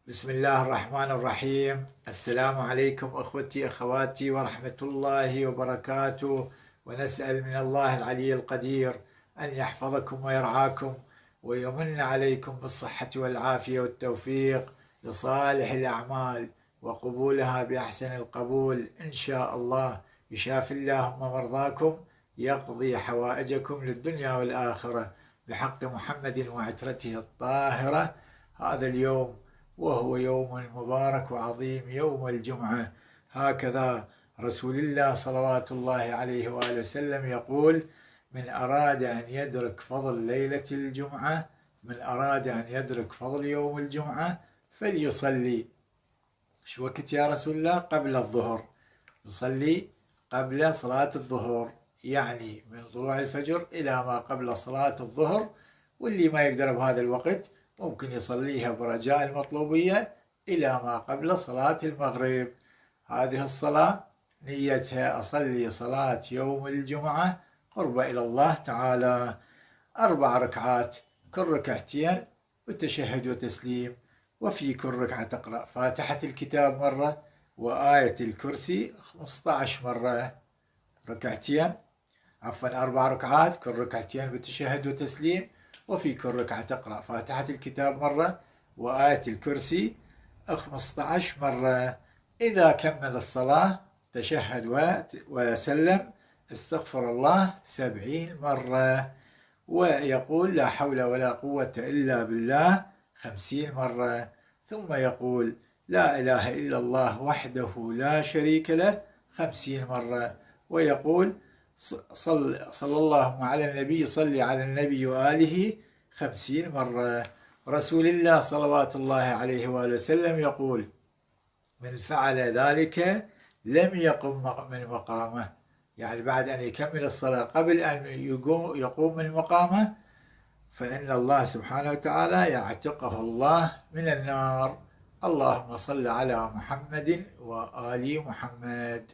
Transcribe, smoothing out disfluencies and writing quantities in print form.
بسم الله الرحمن الرحيم. السلام عليكم أخوتي أخواتي ورحمة الله وبركاته، ونسأل من الله العلي القدير أن يحفظكم ويرعاكم ويمن عليكم بالصحة والعافية والتوفيق لصالح الأعمال وقبولها بأحسن القبول إن شاء الله. يشافي اللهم مرضاكم، يقضي حوائجكم للدنيا والآخرة بحق محمد وعترته الطاهرة. هذا اليوم وهو يوم مبارك وعظيم، يوم الجمعة. هكذا رسول الله صلوات الله عليه وآله وسلم يقول: من أراد أن يدرك فضل ليلة الجمعة، من أراد أن يدرك فضل يوم الجمعة فليصلي. شو وقت يا رسول الله؟ قبل الظهر. يصلي قبل صلاة الظهر، يعني من طلوع الفجر إلى ما قبل صلاة الظهر. واللي ما يقدر بهذا الوقت ممكن يصليها برجاء المطلوبية إلى ما قبل صلاة المغرب. هذه الصلاة نيتها أصلي صلاة يوم الجمعة قرب إلى الله تعالى، 4 ركعات، كل ركعتين والتشهد وتسليم، وفي كل ركعة تقرأ فاتحة الكتاب مرة وآية الكرسي 15 مرة. ركعتين، عفوا 4 ركعات، كل ركعتين بالتشهد وتسليم، وفي كل ركعة تقرأ فاتحة الكتاب مرة وآية الكرسي 15 مرة. إذا كمل الصلاة تشهد وسلم، استغفر الله 70 مرة، ويقول لا حول ولا قوة إلا بالله 50 مرة، ثم يقول لا إله إلا الله وحده لا شريك له 50 مرة، ويقول صلى الله على النبي، صلي على النبي وآله 50 مرة. رسول الله صلوات الله عليه وآله وسلم يقول: من فعل ذلك لم يقم من مقامه، يعني بعد أن يكمل الصلاة قبل أن يقوم من مقامه، فإن الله سبحانه وتعالى يعتقه الله من النار. اللهم صل على محمد وآل محمد.